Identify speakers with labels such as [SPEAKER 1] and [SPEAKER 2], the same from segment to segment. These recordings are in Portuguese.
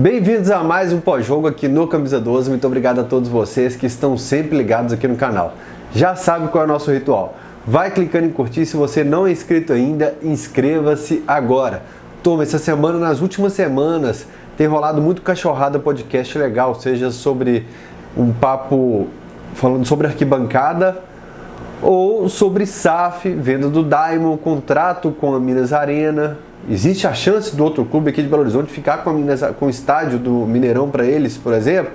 [SPEAKER 1] Bem-vindos a mais um pós-jogo aqui no Camisa 12. Muito obrigado a todos vocês que estão sempre ligados aqui no canal. Já sabe qual é o nosso ritual. Vai clicando em curtir. Se você não é inscrito ainda, inscreva-se agora. Turma, essa semana, nas últimas semanas, tem rolado muito Cachorrada podcast legal, seja sobre um papo falando sobre arquibancada ou sobre SAF, venda do Daimon, contrato com a Minas Arena. Existe a chance do outro clube aqui de Belo Horizonte ficar com o estádio do Mineirão para eles, por exemplo?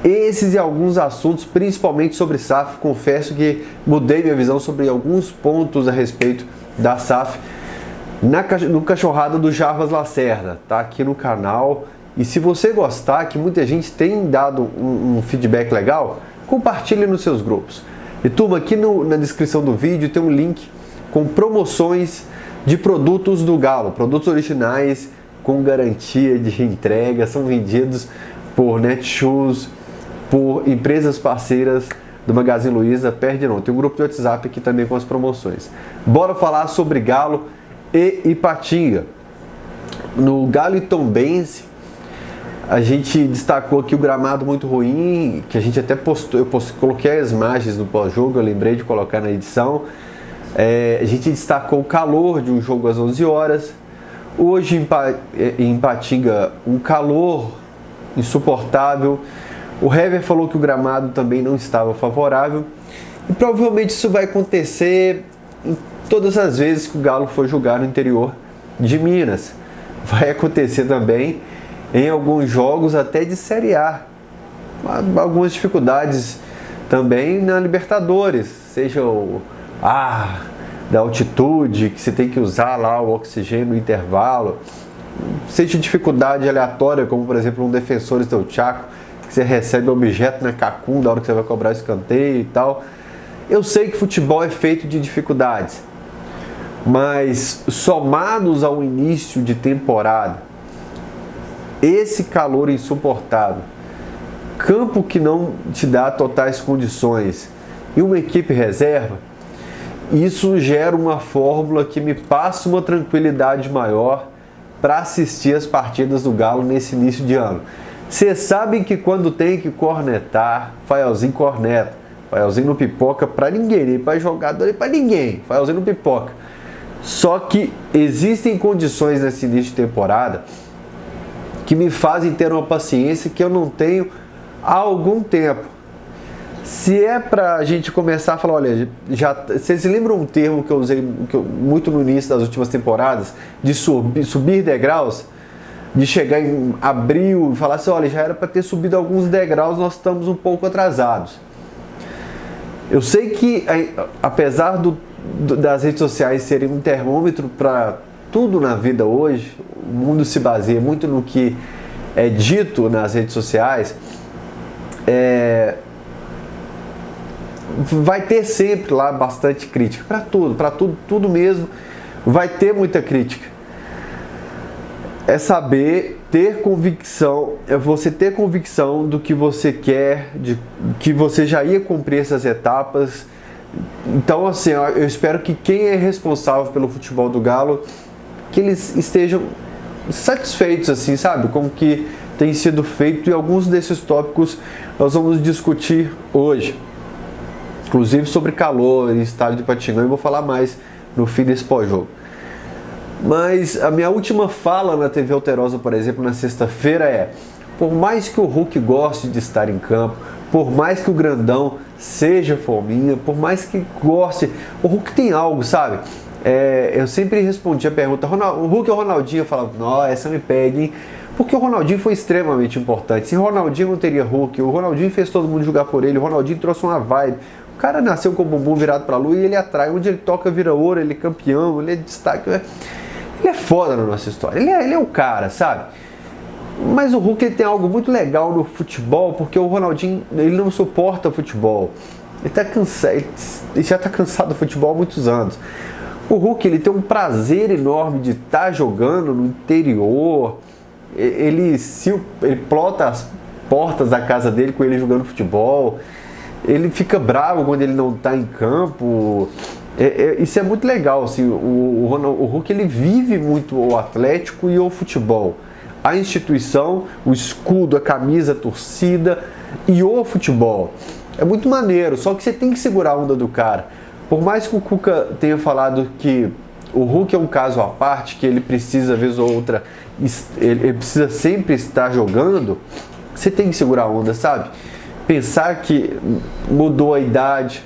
[SPEAKER 1] Esses e alguns assuntos, principalmente sobre SAF. Confesso que mudei minha visão sobre alguns pontos a respeito da SAF no Cachorrada do Jarbas Lacerda, tá aqui no canal. E se você gostar, que muita gente tem dado um feedback legal, compartilhe nos seus grupos. E turma, aqui na descrição do vídeo tem um link com promoções de produtos do Galo, produtos originais com garantia de entrega, são vendidos por Netshoes, por empresas parceiras do Magazine Luiza. Perde não, tem um grupo de WhatsApp aqui também com as promoções. Bora falar sobre Galo e Ipatinga. No Galo e Tombense, a gente destacou aqui o gramado muito ruim, que a gente até postou, coloquei as imagens no pós-jogo, eu lembrei de colocar na edição. A gente destacou o calor de um jogo às 11 horas. Hoje em Ipatinga, um calor insuportável. O Hever falou que o gramado também não estava favorável. E provavelmente isso vai acontecer em todas as vezes que o Galo for jogar no interior de Minas. Vai acontecer também em alguns jogos até de Série A. Algumas dificuldades também na Libertadores, seja da altitude, que você tem que usar lá o oxigênio no intervalo, seja dificuldade aleatória, como por exemplo um Defensores del Chaco, que você recebe objeto na cacunda na hora que você vai cobrar escanteio e tal. Eu sei que futebol é feito de dificuldades, mas somados ao início de temporada, esse calor insuportável, campo que não te dá totais condições e uma equipe reserva, isso gera uma fórmula que me passa uma tranquilidade maior para assistir as partidas do Galo nesse início de ano. Vocês sabem que quando tem que cornetar, Faelzinho corneta. Faelzinho não pipoca para ninguém, nem para jogador, nem para ninguém. Faelzinho não pipoca. Só que existem condições nesse início de temporada que me fazem ter uma paciência que eu não tenho há algum tempo. Se é pra gente começar a falar, olha, vocês lembram um termo que eu usei muito no início das últimas temporadas, de subir degraus? De chegar em abril e falar assim, olha, já era para ter subido alguns degraus, nós estamos um pouco atrasados. Eu sei que, apesar das redes sociais serem um termômetro para tudo na vida hoje, o mundo se baseia muito no que é dito nas redes sociais, vai ter sempre lá bastante crítica, para tudo mesmo, vai ter muita crítica. É saber ter convicção, é você ter convicção do que você quer, de que você já ia cumprir essas etapas. Então, assim, eu espero que quem é responsável pelo futebol do Galo, que eles estejam satisfeitos, assim, sabe, com o que tem sido feito, e alguns desses tópicos nós vamos discutir hoje. Inclusive sobre calor e estádio de Ipatinga, eu vou falar mais no fim desse pós-jogo. Mas a minha última fala na TV Alterosa, por exemplo, na sexta-feira por mais que o Hulk goste de estar em campo, por mais que o grandão seja fominha, por mais que goste, o Hulk tem algo, sabe? Eu sempre respondi a pergunta, o Hulk ou o Ronaldinho? Eu falava, não, essa me pega, hein? Porque o Ronaldinho foi extremamente importante. Se o Ronaldinho não teria Hulk, o Ronaldinho fez todo mundo jogar por ele, o Ronaldinho trouxe uma vibe. O cara nasceu com o bumbum virado pra lua e ele atrai. Onde ele toca vira ouro, ele é campeão, ele é destaque. Ele é foda na nossa história. Ele é o cara, sabe? Mas o Hulk ele tem algo muito legal no futebol, porque o Ronaldinho ele não suporta futebol. Ele tá cansado, ele já tá cansado do futebol há muitos anos. O Hulk ele tem um prazer enorme de estar jogando no interior. Ele plota as portas da casa dele com ele jogando futebol. Ele fica bravo quando ele não está em campo. Isso é muito legal. Assim, o Hulk ele vive muito o Atlético e o futebol. a instituição, o escudo, a camisa, a torcida e o futebol. É muito maneiro, só que você tem que segurar a onda do cara. Por mais que o Cuca tenha falado que o Hulk é um caso à parte, que ele precisa, vez ou outra, ele precisa sempre estar jogando, você tem que segurar a onda, sabe? Pensar que mudou a idade,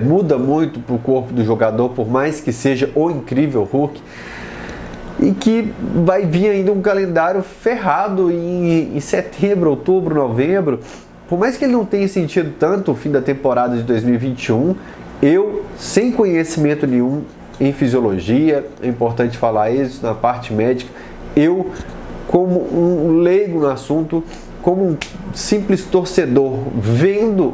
[SPEAKER 1] muda muito para o corpo do jogador, por mais que seja o incrível Hulk, e que vai vir ainda um calendário ferrado em setembro, outubro, novembro. Por mais que ele não tenha sentido tanto o fim da temporada de 2021, eu, sem conhecimento nenhum em fisiologia, é importante falar isso, na parte médica, eu, como um leigo no assunto, como um simples torcedor, vendo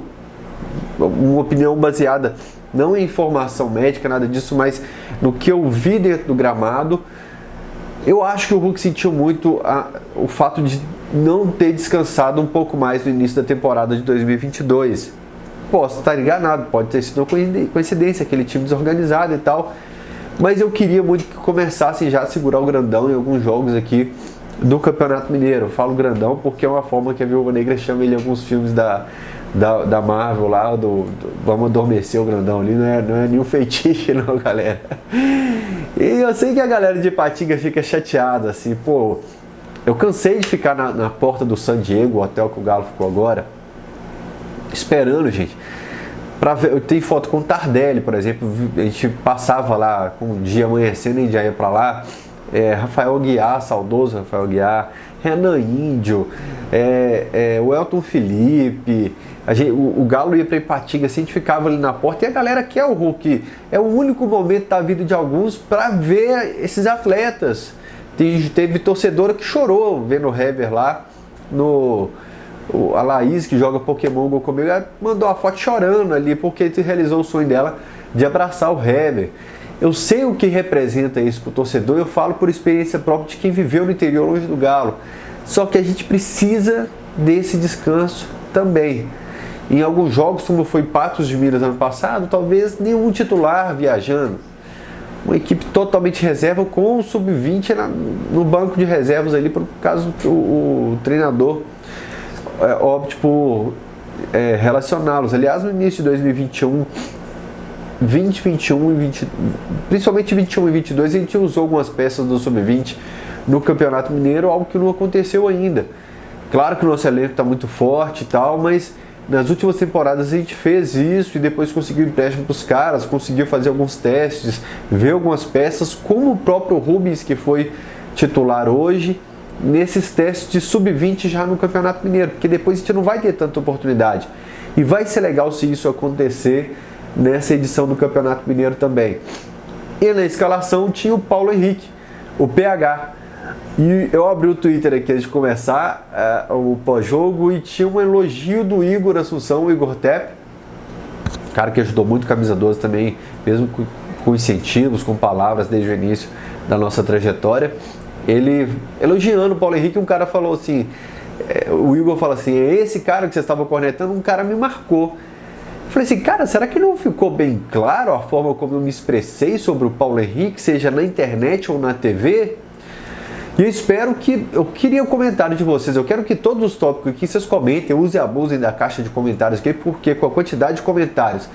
[SPEAKER 1] uma opinião baseada não em informação médica, nada disso, mas no que eu vi dentro do gramado, eu acho que o Hulk sentiu muito o fato de não ter descansado um pouco mais no início da temporada de 2022. Posso estar enganado, pode ter sido uma coincidência, aquele time desorganizado e tal, mas eu queria muito que começassem já a segurar o grandão em alguns jogos aqui do Campeonato Mineiro. Eu falo grandão porque é uma forma que a Viúva Negra chama ele em alguns filmes da Marvel lá, vamos adormecer o grandão ali, não é nenhum feitiço não, galera. E eu sei que a galera de Ipatinga fica chateada, assim, pô, eu cansei de ficar na porta do San Diego, o hotel que o Galo ficou agora, esperando, gente, pra ver. Eu tenho foto com o Tardelli, por exemplo, a gente passava lá com o dia amanhecendo e já ia pra lá, Rafael Guiar, saudoso Rafael Guiar, Renan Índio, o Elton Felipe, o Galo ia para Ipatinga, assim, a gente ficava ali na porta, e a galera quer o Hulk, é o único momento da vida de alguns para ver esses atletas. Teve torcedora que chorou vendo o Hever lá, a Laís, que joga Pokémon Go comigo, ela mandou a foto chorando ali, porque realizou o sonho dela de abraçar o Hever. Eu sei o que representa isso para o torcedor, eu falo por experiência própria de quem viveu no interior longe do Galo. Só que a gente precisa desse descanso também. Em alguns jogos, como foi Patos de Minas ano passado, talvez nenhum titular viajando. Uma equipe totalmente reserva com o sub-20 no banco de reservas ali, por caso o treinador opte por relacioná-los. Aliás, no início de 2021, 2021 e 20, principalmente 21 e 22, a gente usou algumas peças do sub-20 no Campeonato Mineiro, algo que não aconteceu ainda. Claro que o nosso elenco está muito forte e tal, mas nas últimas temporadas a gente fez isso e depois conseguiu empréstimo para os caras, conseguiu fazer alguns testes, ver algumas peças, como o próprio Rubens, que foi titular hoje, nesses testes de sub-20 já no Campeonato Mineiro, porque depois a gente não vai ter tanta oportunidade. E vai ser legal se isso acontecer nessa edição do Campeonato Mineiro também. E na escalação tinha o Paulo Henrique, o PH. E eu abri o Twitter aqui antes de começar o pós-jogo e tinha um elogio do Igor Assunção, o Igor Tepe, cara que ajudou muito Camisa 12 também, mesmo com incentivos, com palavras desde o início da nossa trajetória. Ele elogiando o Paulo Henrique, um cara falou assim, o Igor fala assim, esse cara que você estava cornetando, um cara me marcou. Eu falei assim, cara, será que não ficou bem claro a forma como eu me expressei sobre o Paulo Henrique, seja na internet ou na TV? E eu queria o comentário de vocês, eu quero que todos os tópicos aqui vocês comentem, usem e abusem da caixa de comentários aqui, porque com a quantidade de comentários,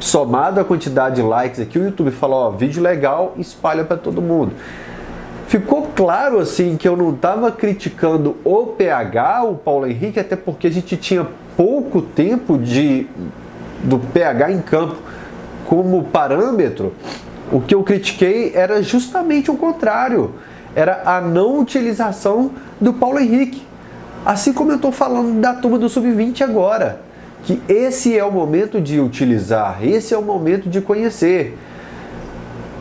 [SPEAKER 1] somado à quantidade de likes aqui, o YouTube fala, ó, vídeo legal, espalha para todo mundo. Ficou claro assim que eu não estava criticando o PH, o Paulo Henrique, até porque a gente tinha pouco tempo do PH em campo como parâmetro. O que eu critiquei era justamente o contrário, era a não utilização do Paulo Henrique. Assim como eu estou falando da turma do Sub-20 agora, que esse é o momento de utilizar, esse é o momento de conhecer.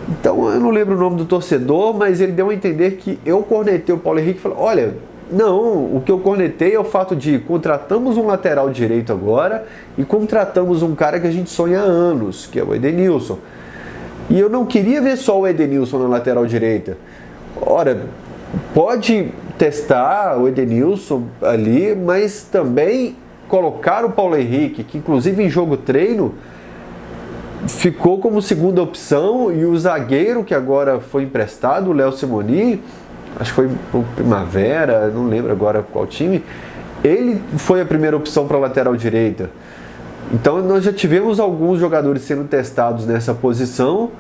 [SPEAKER 1] Então eu não lembro o nome do torcedor, mas ele deu a entender que eu cornetei o Paulo Henrique e falei, olha, não, o que eu cornetei é o fato de contratamos um lateral direito agora e contratamos um cara que a gente sonha há anos, que é o Edenilson. E eu não queria ver só o Edenilson na lateral direita. Ora, pode testar o Edenilson ali, mas também colocar o Paulo Henrique, que inclusive em jogo treino ficou como segunda opção, e o zagueiro que agora foi emprestado, o Léo Simoni, acho que foi o Primavera, não lembro agora qual time, ele foi a primeira opção para a lateral direita. Então nós já tivemos alguns jogadores sendo testados nessa posição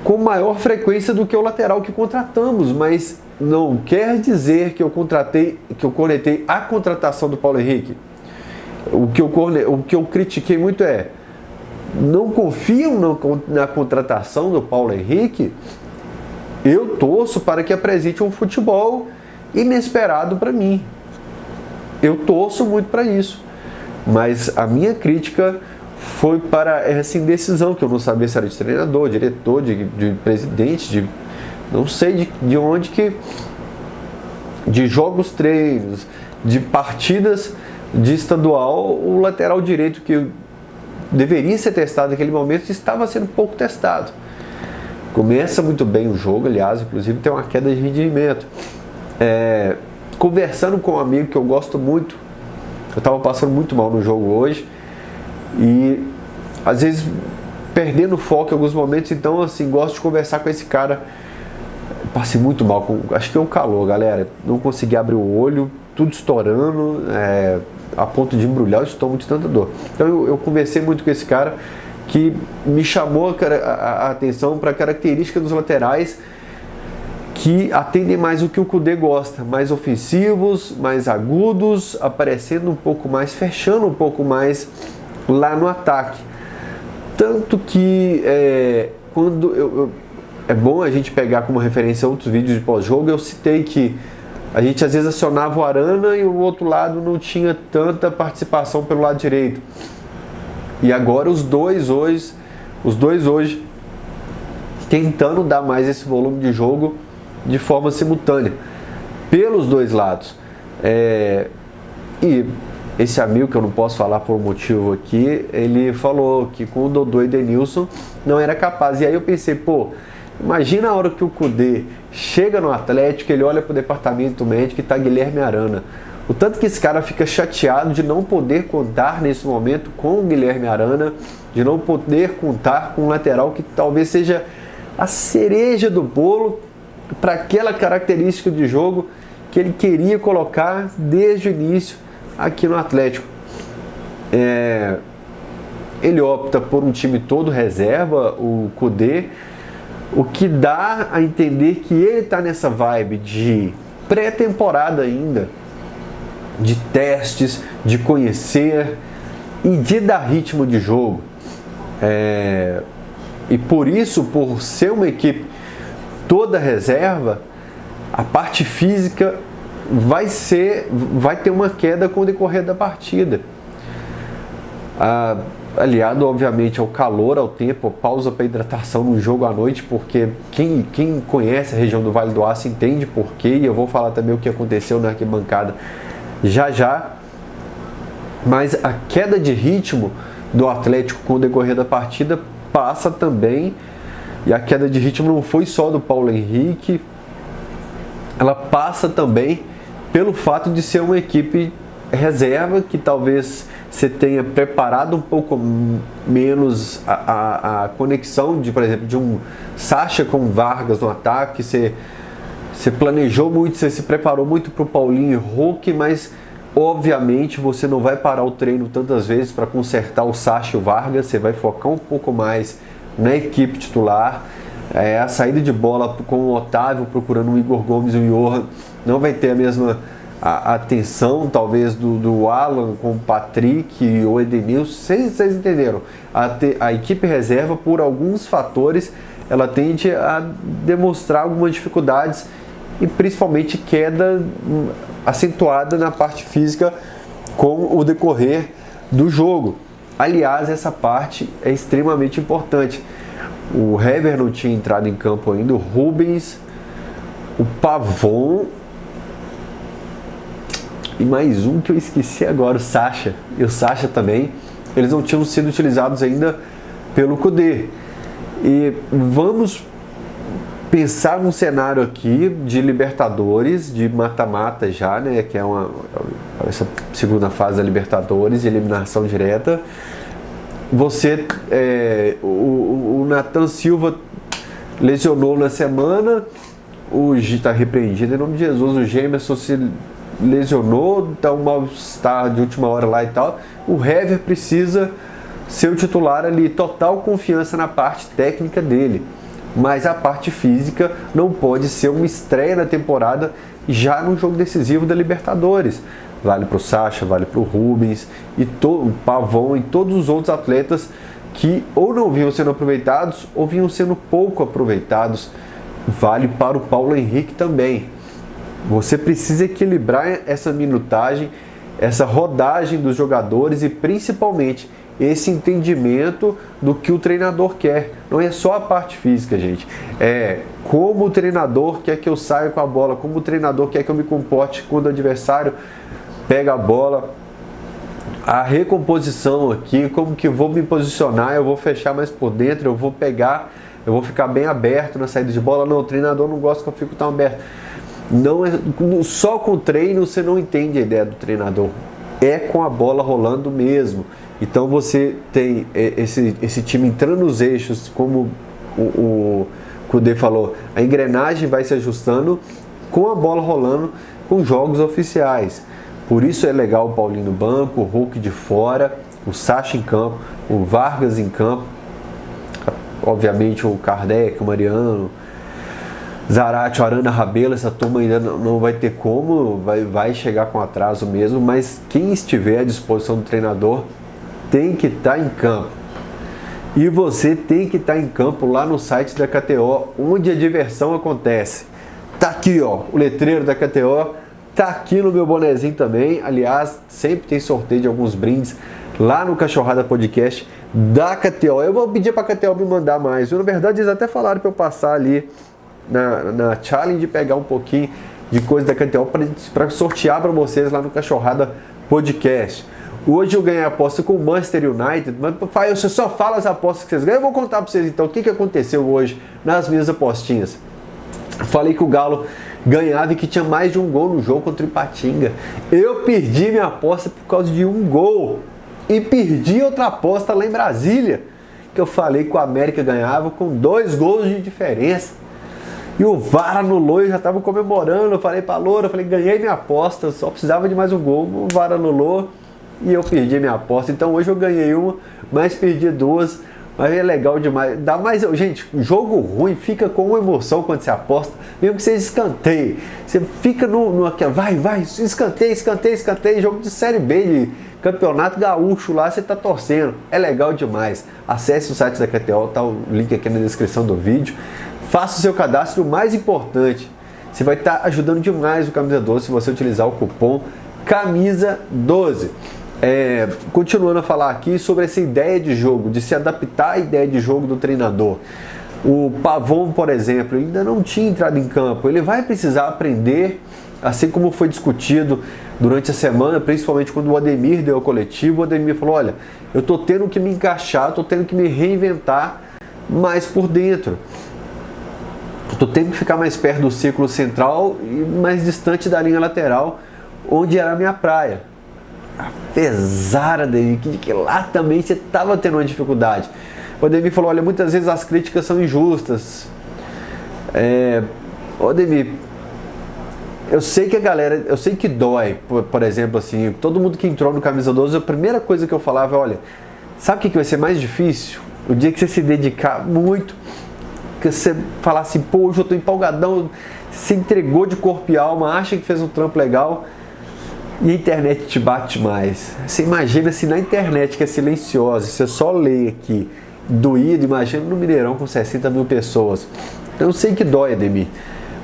[SPEAKER 1] com maior frequência do que o lateral que contratamos, mas não quer dizer que eu cornetei a contratação do Paulo Henrique. O que eu critiquei muito é: não confiam na contratação do Paulo Henrique? Eu torço para que apresente um futebol inesperado para mim. Eu torço muito para isso. Mas a minha crítica foi para essa indecisão, que eu não sabia se era de treinador, diretor, de presidente, não sei de onde que... De jogos treinos, de partidas de estadual, o lateral direito que deveria ser testado naquele momento estava sendo pouco testado. Começa muito bem o jogo, aliás, inclusive tem uma queda de rendimento. Conversando com um amigo que eu gosto muito, eu estava passando muito mal no jogo hoje e às vezes perdendo foco em alguns momentos, então assim, gosto de conversar com esse cara. Passei muito mal, acho que é o calor, galera, não consegui abrir o olho, tudo estourando, a ponto de embrulhar o estômago de tanta dor. Então eu conversei muito com esse cara, que me chamou a atenção para a característica dos laterais que atendem mais o que o Kudê gosta, mais ofensivos, mais agudos, aparecendo um pouco mais, fechando um pouco mais lá no ataque. Tanto que quando é bom a gente pegar como referência outros vídeos de pós-jogo, eu citei que a gente às vezes acionava o Arana e o outro lado não tinha tanta participação pelo lado direito. E agora os dois hoje tentando dar mais esse volume de jogo de forma simultânea, pelos dois lados. E esse amigo, que eu não posso falar por um motivo aqui, ele falou que com o Dodô e Denilson não era capaz. E aí eu pensei, imagina a hora que o Kudê chega no Atlético, ele olha para o departamento médico e tá Guilherme Arana. O tanto que esse cara fica chateado de não poder contar nesse momento com o Guilherme Arana, de não poder contar com um lateral que talvez seja a cereja do bolo para aquela característica de jogo que ele queria colocar desde o início aqui no Atlético. Ele opta por um time todo reserva, o Kudê, o que dá a entender que ele está nessa vibe de pré-temporada ainda, de testes, de conhecer e de dar ritmo de jogo. E por isso, por ser uma equipe toda reserva, a parte física vai ter uma queda com o decorrer da partida. Aliado, obviamente, ao calor, ao tempo, pausa para hidratação no jogo à noite, porque quem conhece a região do Vale do Aço entende por quê, e eu vou falar também o que aconteceu na arquibancada já. Mas a queda de ritmo do Atlético com o decorrer da partida passa também, e a queda de ritmo não foi só do Paulo Henrique, ela passa também pelo fato de ser uma equipe reserva, que talvez você tenha preparado um pouco menos a conexão, por exemplo, de um Sacha com Vargas no ataque. Você planejou muito, você se preparou muito para o Paulinho e Hulk, mas obviamente você não vai parar o treino tantas vezes para consertar o Sacha e o Vargas, você vai focar um pouco mais na equipe titular. A saída de bola com o Otávio procurando o Igor Gomes e o Johan não vai ter a mesma atenção, talvez, do Alan com o Patrick e o Edenilson. Vocês entenderam? A equipe reserva, por alguns fatores, ela tende a demonstrar algumas dificuldades e principalmente queda acentuada na parte física com o decorrer do jogo. Aliás, essa parte é extremamente importante. O Hever não tinha entrado em campo ainda, o Rubens, o Pavon e mais um que eu esqueci agora, o Sacha. E o Sacha também, eles não tinham sido utilizados ainda pelo Kudê. E vamos pensar num cenário aqui de Libertadores, de mata-mata já, né, que é essa segunda fase da Libertadores, de eliminação direta. O Nathan Silva lesionou na semana, Hoje está repreendido em nome de Jesus. O Gemerson se lesionou, está um mal-estar de última hora lá e tal. O Hever precisa ser o titular ali, total confiança na parte técnica dele. Mas a parte física não pode ser uma estreia na temporada já no jogo decisivo da Libertadores. Vale para o Sacha, vale para o Rubens, e o Pavão e todos os outros atletas que ou não vinham sendo aproveitados ou vinham sendo pouco aproveitados. Vale para o Paulo Henrique também. Você precisa equilibrar essa minutagem, essa rodagem dos jogadores e principalmente esse entendimento do que o treinador quer. Não é só a parte física, gente. É como o treinador quer que eu saia com a bola, como o treinador quer que eu me comporte quando o adversário pega a bola. A recomposição aqui, como que eu vou me posicionar, eu vou fechar mais por dentro, eu vou pegar, eu vou ficar bem aberto na saída de bola. Não, o treinador não gosta que eu fique tão aberto. Não é, só com o treino você não entende a ideia do treinador. É com a bola rolando mesmo. Então você tem esse time entrando nos eixos, como o Kudê falou, a engrenagem vai se ajustando com a bola rolando, com jogos oficiais. Por isso é legal o Paulinho no banco, o Hulk de fora, o Sacha em campo, o Vargas em campo, obviamente o Kardec, o Mariano, Zarate, o Arana, Rabelo. Essa turma ainda não vai ter como, vai chegar com atraso mesmo, mas quem estiver à disposição do treinador tem que estar em campo. E você tem que estar em campo lá no site da KTO, onde a diversão acontece. Tá aqui, ó, o letreiro da KTO, tá aqui no meu bonezinho também. Aliás, sempre tem sorteio de alguns brindes lá no Cachorrada Podcast da KTO. Eu vou pedir pra KTO me mandar mais. Na verdade, eles até falaram pra eu passar ali na challenge, pegar um pouquinho de coisa da KTO para sortear para vocês lá no Cachorrada Podcast. Hoje eu ganhei a aposta com o Manchester United, mas você só fala as apostas que vocês ganham. Eu vou contar para vocês então o que aconteceu hoje nas minhas apostinhas. Falei que o Galo ganhava e que tinha mais de um gol no jogo contra o Ipatinga. Eu perdi minha aposta por causa de um gol e perdi outra aposta lá em Brasília, que eu falei que o América ganhava com 2 gols de diferença. E o VAR anulou e eu já estava comemorando. Eu falei pra Loura, ganhei minha aposta, só precisava de mais um gol. O VAR anulou e eu perdi minha aposta. Então hoje eu ganhei uma, mas perdi 2. Mas é legal demais. Dá mais, gente, jogo ruim fica com uma emoção quando você aposta, mesmo que você escanteie. Você fica vai, escanteio, jogo de Série B, de Campeonato Gaúcho lá, você tá torcendo. É legal demais. Acesse o site da KTO, tá o link aqui na descrição do vídeo. Faça o seu cadastro. O mais importante, você vai estar ajudando demais o Camisa 12 se você utilizar o cupom Camisa12. Continuando a falar aqui sobre essa ideia de jogo, de se adaptar à ideia de jogo do treinador. O Pavão, por exemplo, ele ainda não tinha entrado em campo. Ele vai precisar aprender, assim como foi discutido durante a semana, principalmente quando o Ademir deu a coletiva. O Ademir falou, olha, eu estou tendo que me encaixar, estou tendo que me reinventar mais por dentro. Estou tendo que ficar mais perto do círculo central e mais distante da linha lateral, onde era a minha praia. Apesar, Ademir, que lá também você estava tendo uma dificuldade. O Ademir falou, olha, muitas vezes as críticas são injustas. Ademir, eu sei que a galera, eu sei que dói, por exemplo, assim, todo mundo que entrou no Camisa 12, a primeira coisa que eu falava é, olha, sabe o que vai ser mais difícil? O dia que você se dedicar muito, que você falar assim, pô, hoje eu tô empolgadão, se entregou de corpo e alma, acha que fez um trampo legal e a internet te bate mais. Você imagina se na internet que é silenciosa, você só lê aqui, doído, imagina no Mineirão com 60 mil pessoas. Então eu sei que dói, Ademir,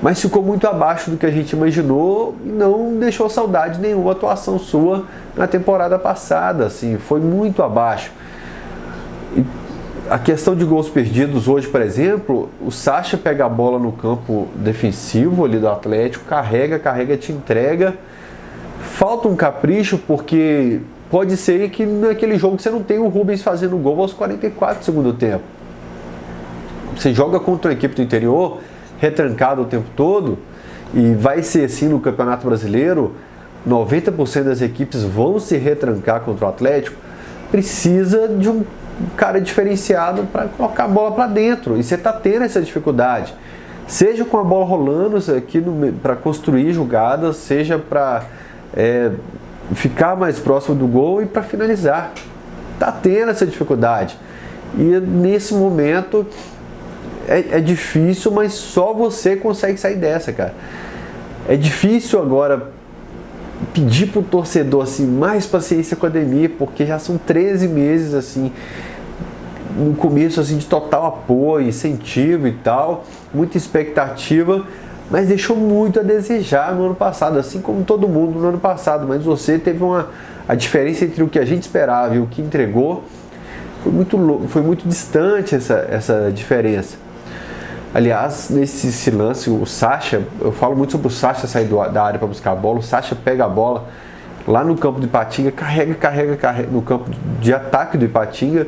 [SPEAKER 1] mas ficou muito abaixo do que a gente imaginou e não deixou saudade nenhuma a atuação sua na temporada passada, assim, foi muito abaixo. E a questão de gols perdidos hoje, por exemplo, o Sacha pega a bola no campo defensivo ali do Atlético, carrega, te entrega. Falta um capricho, porque pode ser que naquele jogo você não tenha o Rubens fazendo gol aos 44 do segundo tempo. Você joga contra uma equipe do interior, retrancado o tempo todo, e vai ser assim no Campeonato Brasileiro, 90% das equipes vão se retrancar contra o Atlético, precisa de um cara diferenciado para colocar a bola para dentro, e você está tendo essa dificuldade. seja com a bola rolando aqui para construir jogadas, seja para ficar mais próximo do gol e para finalizar. Tá tendo essa dificuldade. E nesse momento é difícil, mas só você consegue sair dessa, cara. É difícil agora pedir pro torcedor assim, mais paciência com a Ademir, porque já são 13 meses assim, no começo assim, de total apoio, incentivo e tal, muita expectativa, mas deixou muito a desejar no ano passado, assim como todo mundo no ano passado. Mas você teve a diferença entre o que a gente esperava e o que entregou, foi muito distante essa diferença. Aliás, nesse lance, o Sacha, eu falo muito sobre o Sacha sair da área para buscar a bola. O Sacha pega a bola lá no campo do Ipatinga, carrega no campo de ataque do Ipatinga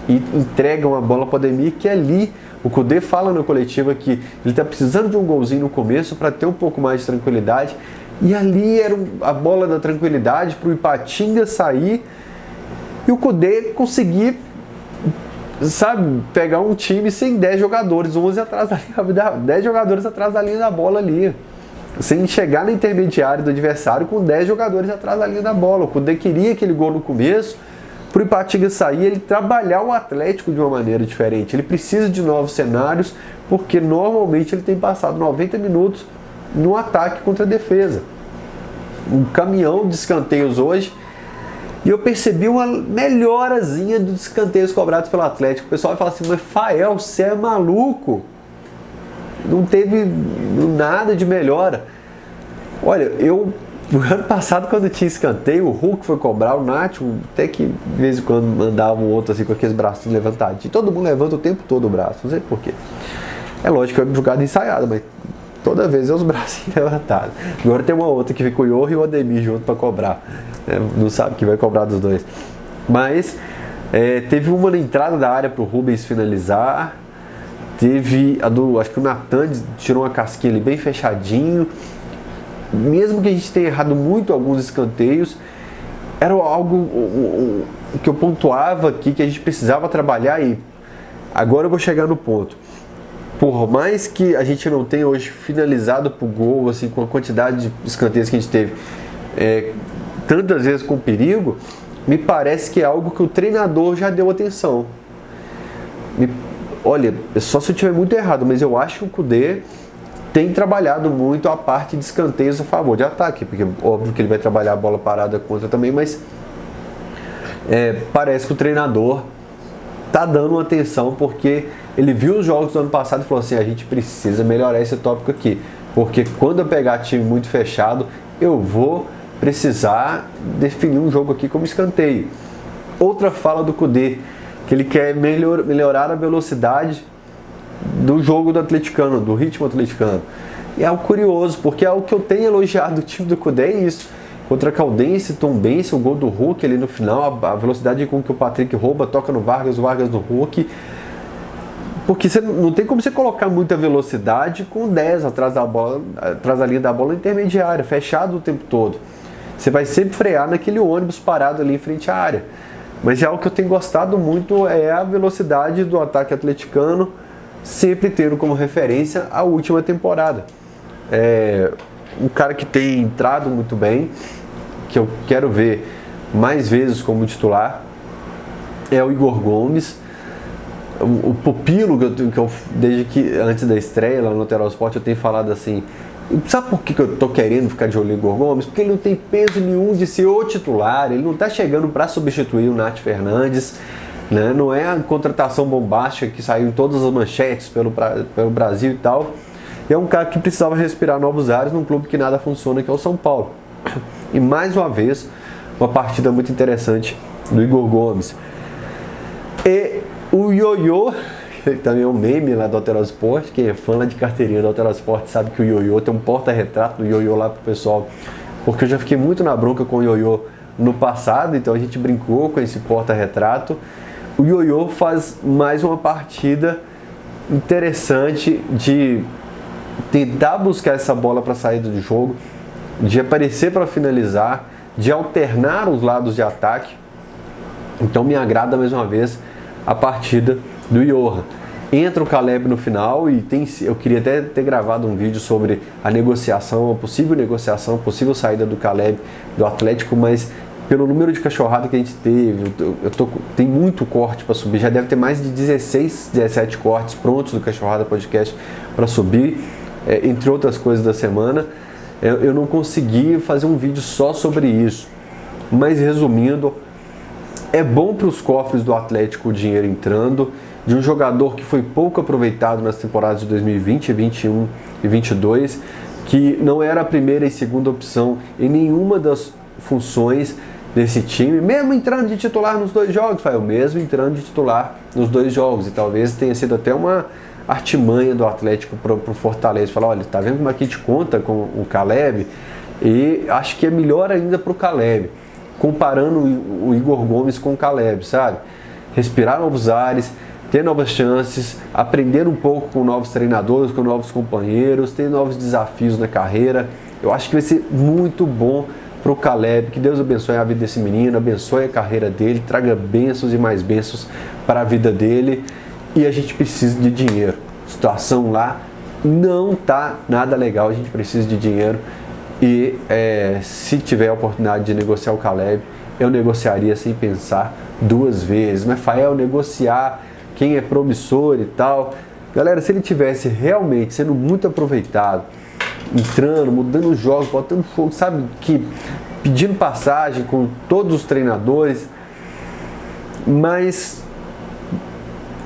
[SPEAKER 1] e entrega uma bola para o Ademir, que ali o Kudê fala na coletiva que ele está precisando de um golzinho no começo para ter um pouco mais de tranquilidade. E ali era a bola da tranquilidade para o Ipatinga sair e o Kudê conseguir, sabe, pegar um time sem 10 jogadores, 11 atrás da linha, 10 jogadores atrás da linha da bola ali, sem chegar na intermediária do adversário com 10 jogadores atrás da linha da bola. O Kudê queria aquele gol no começo, para o Ipatinga sair, ele trabalhar o Atlético de uma maneira diferente. Ele precisa de novos cenários, porque normalmente ele tem passado 90 minutos no ataque contra a defesa. Um caminhão de escanteios hoje, e eu percebi uma melhorazinha dos escanteios cobrados pelo Atlético. O pessoal fala assim, mas Fael, você é maluco? Não teve nada de melhora. Olha, no ano passado, quando tinha escanteio, o Hulk foi cobrar, o Nacho, até que de vez em quando mandava um outro assim com aqueles bracinhos levantadinhos. Todo mundo levanta o tempo todo o braço, não sei porquê. É lógico que é jogada ensaiada, mas toda vez é os bracinhos levantados. Agora tem uma outra que fica o Iorra e o Ademir junto para cobrar. Não sabe que vai cobrar dos dois. Mas teve uma na entrada da área para o Rubens finalizar. Teve acho que o Natan tirou uma casquinha ali bem fechadinho. Mesmo que a gente tenha errado muito alguns escanteios, era algo que eu pontuava aqui, que a gente precisava trabalhar. E agora eu vou chegar no ponto. Por mais que a gente não tenha hoje finalizado pro gol, assim, com a quantidade de escanteios que a gente teve, tantas vezes com perigo, me parece que é algo que o treinador já deu atenção. Olha, só se eu estiver muito errado, mas eu acho que o Kudê tem trabalhado muito a parte de escanteios a favor de ataque, porque óbvio que ele vai trabalhar a bola parada contra também, mas parece que o treinador tá dando uma atenção, porque ele viu os jogos do ano passado e falou assim, a gente precisa melhorar esse tópico aqui, porque quando eu pegar time muito fechado, eu vou precisar definir um jogo aqui como escanteio. Outra fala do Kudê, que ele quer melhorar a velocidade do jogo do atleticano, do ritmo atleticano. E é algo curioso, porque é algo que eu tenho elogiado do time do Kudê, é isso. Contra a Caldense, Tombense, o gol do Hulk ali no final, a velocidade com que o Patrick rouba, toca no Vargas, o Vargas no Hulk. Porque você não tem como você colocar muita velocidade com 10 atrás da linha da bola intermediária, fechado o tempo todo. Você vai sempre frear naquele ônibus parado ali em frente à área. Mas é algo que eu tenho gostado muito, é a velocidade do ataque atleticano, sempre tendo como referência a última temporada. Um cara que tem entrado muito bem, que eu quero ver mais vezes como titular, é o Igor Gomes. O pupilo que eu desde que antes da estreia lá no Lateral Sport eu tenho falado assim, sabe por que eu tô querendo ficar de olho no Igor Gomes? Porque ele não tem peso nenhum de ser o titular, ele não tá chegando para substituir o Nath Fernandes, né? Não é a contratação bombástica que saiu em todas as manchetes pelo Brasil e tal. É um cara que precisava respirar novos ares num clube que nada funciona, que é o São Paulo. E mais uma vez, uma partida muito interessante do Igor Gomes. E o Ioiô, ele também é um meme lá do Lateral Sport. Quem é fã lá de carteirinha do Lateral Sport sabe que o Ioiô tem um porta-retrato do Ioiô lá pro pessoal, porque eu já fiquei muito na bronca com o Ioiô no passado, então a gente brincou com esse porta-retrato. O Ioiô faz mais uma partida interessante de tentar buscar essa bola para saída do jogo, de aparecer para finalizar, de alternar os lados de ataque. Então me agrada mais uma vez a partida do Iorra. entra o Caleb no final e eu queria até ter gravado um vídeo sobre a negociação, a possível saída do Caleb do Atlético, mas pelo número de cachorrada que a gente teve, tem muito corte para subir, já deve ter mais de 16, 17 cortes prontos do Cachorrada Podcast para subir, entre outras coisas da semana. Eu não consegui fazer um vídeo só sobre isso, mas resumindo, é bom para os cofres do Atlético o dinheiro entrando, de um jogador que foi pouco aproveitado nas temporadas de 2020, 2021 e 2022, que não era a primeira e segunda opção em nenhuma das funções desse time, mesmo entrando de titular nos 2 jogos, mesmo entrando de titular nos 2 jogos, e talvez tenha sido até uma artimanha do Atlético para o Fortaleza, falar, olha, tá vendo como aqui te conta com o Caleb? E acho que é melhor ainda para o Caleb, comparando o Igor Gomes com o Caleb, sabe? Respirar novos ares, ter novas chances, aprender um pouco com novos treinadores, com novos companheiros, ter novos desafios na carreira. Eu acho que vai ser muito bom para o Caleb, que Deus abençoe a vida desse menino, abençoe a carreira dele, traga bênçãos e mais bênçãos para a vida dele. E a gente precisa de dinheiro. A situação lá não tá nada legal, a gente precisa de dinheiro. E se tiver a oportunidade de negociar o Caleb, eu negociaria sem pensar 2 vezes. Mas Fael, negociar quem é promissor e tal. Galera, se ele tivesse realmente sendo muito aproveitado, entrando, mudando os jogos, botando fogo, sabe, que pedindo passagem com todos os treinadores, mas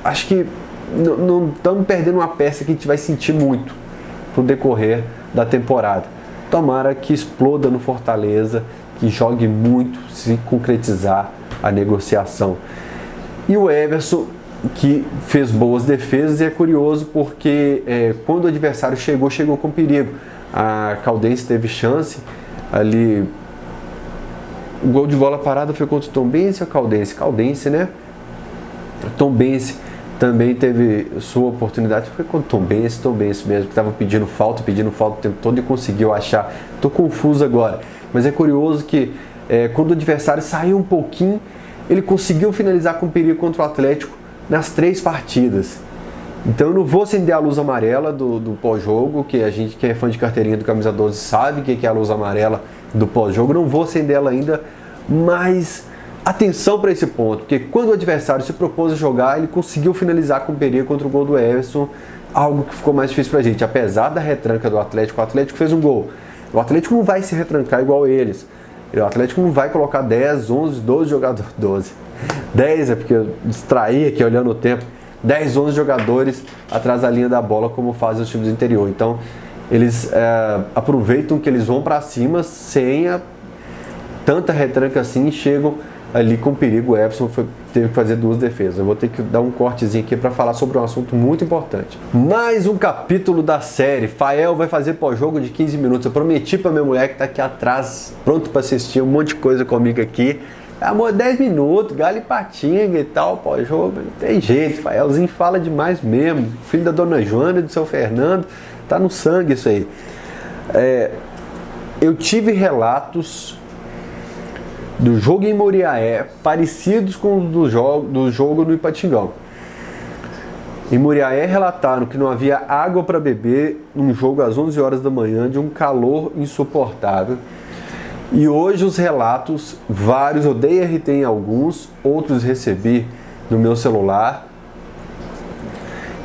[SPEAKER 1] acho que não estamos perdendo uma peça que a gente vai sentir muito pro decorrer da temporada. Tomara que exploda no Fortaleza, que jogue muito, se concretizar a negociação. E o Everson, que fez boas defesas, e é curioso porque quando o adversário chegou com perigo. A Caldense teve chance ali. O gol de bola parada foi contra o Tombense ou Caldense? Caldense, né? Tombense também teve sua oportunidade. Foi contra o Tombense mesmo, que estava pedindo falta o tempo todo e conseguiu achar. Estou confuso agora, mas é curioso que quando o adversário saiu um pouquinho, ele conseguiu finalizar com perigo contra o Atlético nas 3 partidas. Então eu não vou acender a luz amarela do pós-jogo, que a gente que é fã de carteirinha do Camisa 12 sabe o que é a luz amarela do pós-jogo, não vou acender ela ainda, mas atenção para esse ponto, porque quando o adversário se propôs a jogar, ele conseguiu finalizar com perigo contra o gol do Everson, algo que ficou mais difícil pra gente. Apesar da retranca do Atlético, o Atlético fez um gol. O Atlético não vai se retrancar igual eles. O Atlético não vai colocar 10, 11, 12 jogadores, 12. 10 é porque eu distraí aqui olhando o tempo. 10, 11 jogadores atrás da linha da bola, como fazem os times do interior. Então, eles aproveitam que eles vão para cima sem tanta retranca assim e chegam ali com perigo. O Everson teve que fazer 2 defesas. Eu vou ter que dar um cortezinho aqui para falar sobre um assunto muito importante. Mais um capítulo da série. Fael vai fazer pós-jogo de 15 minutos. Eu prometi para minha mulher que está aqui atrás, pronto para assistir um monte de coisa comigo aqui. Amor, 10 minutos, Galo e Patinga e tal, pós-jogo, não tem jeito, Faelzinho fala demais mesmo, filho da Dona Joana e do seu Fernando, tá no sangue isso aí. Eu tive relatos do jogo em Muriaé parecidos com os do jogo no Ipatingão. Em Muriaé relataram que não havia água para beber num jogo às 11 horas da manhã, de um calor insuportável. E hoje os relatos, vários, eu dei RT em alguns, outros recebi no meu celular,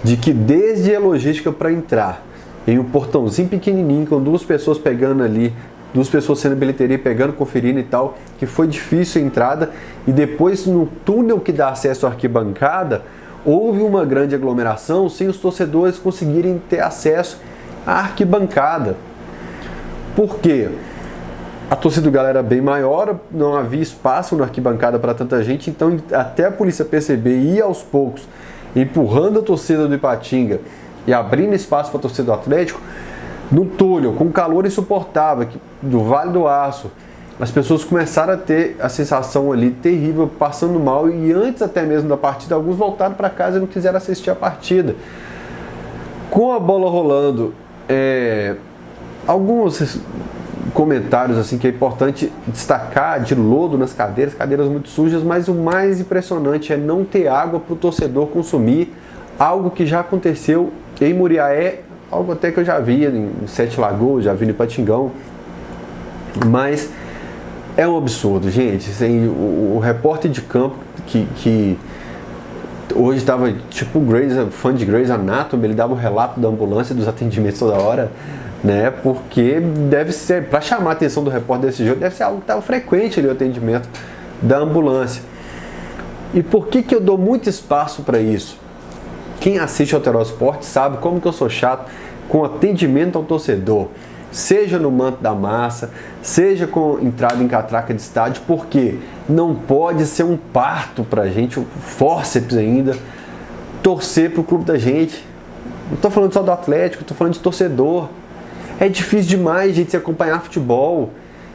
[SPEAKER 1] de que desde a logística para entrar em um portãozinho pequenininho, com 2 pessoas pegando ali, 2 pessoas sendo bilheteria, pegando, conferindo e tal, que foi difícil a entrada, e depois no túnel que dá acesso à arquibancada, houve uma grande aglomeração sem os torcedores conseguirem ter acesso à arquibancada. Por quê? A torcida do Galo era bem maior, não havia espaço na arquibancada para tanta gente, então até a polícia perceber e ir aos poucos empurrando a torcida do Ipatinga e abrindo espaço para a torcida do Atlético, no túnel, com calor insuportável do Vale do Aço, as pessoas começaram a ter a sensação ali terrível, passando mal, e antes até mesmo da partida, alguns voltaram para casa e não quiseram assistir a partida. Com a bola rolando, alguns comentários assim que é importante destacar, de lodo nas cadeiras muito sujas, mas o mais impressionante é não ter água para o torcedor consumir algo que já aconteceu em Muriaé, algo até que eu já vi em Sete Lagoas, já vi no Patingão, mas é um absurdo, gente. Assim, o repórter de campo que hoje estava tipo fã de Grey's Anatomy, ele dava o relato da ambulância, dos atendimentos toda hora, né? Porque deve ser, para chamar a atenção do repórter desse jogo, deve ser algo que estava frequente ali, o atendimento da ambulância. E por que eu dou muito espaço para isso? Quem assiste ao Alterosport sabe como que eu sou chato com atendimento ao torcedor, seja no manto da massa, seja com entrada em catraca de estádio, porque não pode ser um parto pra gente, um fórceps ainda, torcer pro clube da gente. Não tô falando só do Atlético, tô falando de torcedor. É difícil demais, gente, se acompanhar futebol.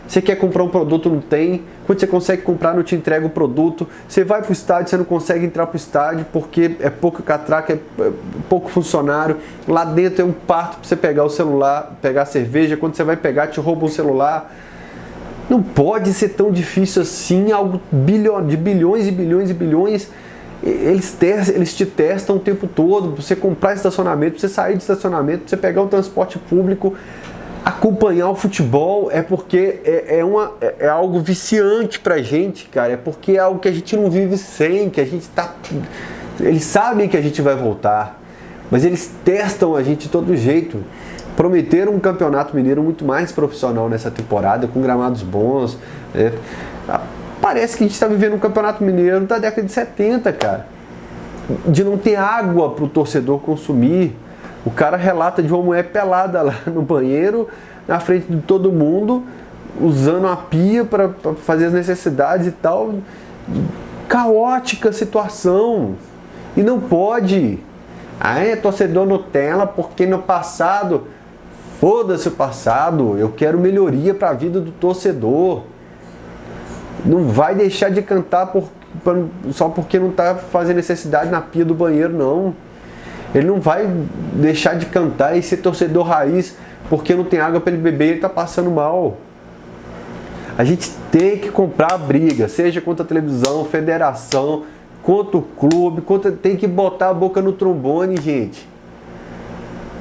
[SPEAKER 1] Você quer comprar um produto, não tem. Quando você consegue comprar, não te entrega o produto. Você vai pro estádio, você não consegue entrar pro estádio porque é pouco catraca, é pouco funcionário. Lá dentro é um parto pra você pegar o celular, pegar a cerveja. Quando você vai pegar, te roubam o celular. Não pode ser tão difícil assim, algo de bilhões e bilhões e bilhões. Eles te testam o tempo todo, pra você comprar estacionamento, pra você sair de estacionamento, pra você pegar o transporte público. Acompanhar o futebol é porque é algo viciante pra gente, cara. É porque é algo que a gente não vive sem, que a gente tá... Eles sabem que a gente vai voltar, mas eles testam a gente de todo jeito. Prometeram um campeonato mineiro muito mais profissional nessa temporada, com gramados bons. Parece que a gente está vivendo um campeonato mineiro da década de 70, cara. De não ter água pro torcedor consumir. O cara relata de uma mulher pelada lá no banheiro, na frente de todo mundo, usando a pia para fazer as necessidades e tal. Caótica situação. E não pode. Torcedor Nutella, porque no passado... Foda-se o passado. Eu quero melhoria para a vida do torcedor. Não vai deixar de cantar só porque não está fazendo necessidade na pia do banheiro, não. Ele não vai deixar de cantar e ser torcedor raiz porque não tem água para ele beber e ele está passando mal. A gente tem que comprar a briga, seja contra a televisão, federação, contra o clube, tem que botar a boca no trombone, gente.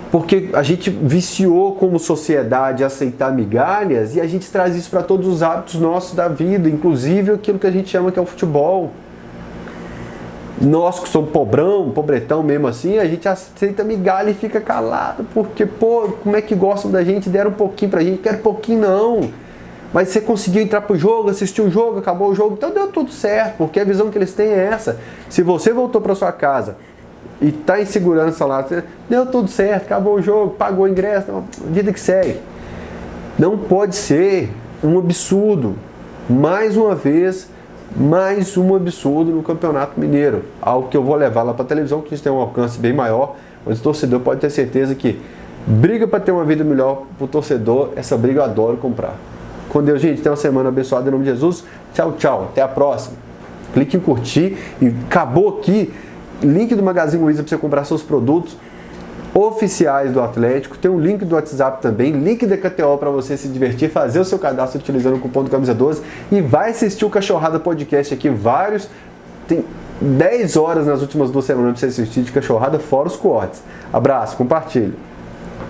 [SPEAKER 1] Porque a gente viciou como sociedade a aceitar migalhas e a gente traz isso para todos os hábitos nossos da vida, inclusive aquilo que a gente chama que é o futebol. Nós que somos pobretão mesmo assim, a gente aceita migalha e fica calado, porque, como é que gostam da gente, deram um pouquinho pra gente, quero pouquinho não. Mas você conseguiu entrar pro jogo, assistiu o jogo, acabou o jogo, então deu tudo certo, porque a visão que eles têm é essa. Se você voltou pra sua casa e tá em segurança lá, deu tudo certo, acabou o jogo, pagou o ingresso, vida que segue. Não pode ser um absurdo. Mais uma vez, mais um absurdo no Campeonato Mineiro. Algo que eu vou levar lá para a televisão, que a gente tem um alcance bem maior, mas o torcedor pode ter certeza que briga para ter uma vida melhor para o torcedor, essa briga eu adoro comprar. Com Deus, gente, tenha uma semana abençoada em nome de Jesus. Tchau, tchau. Até a próxima. Clique em curtir e acabou aqui. Link do Magazine Luiza para você comprar seus produtos oficiais do Atlético. Tem um link do WhatsApp também, link da KTO para você se divertir, fazer o seu cadastro utilizando o cupom do Camisa 12 e vai assistir o Cachorrada Podcast aqui, tem 10 horas nas últimas 2 semanas para você assistir de Cachorrada, fora os cortes. Abraço, compartilhe.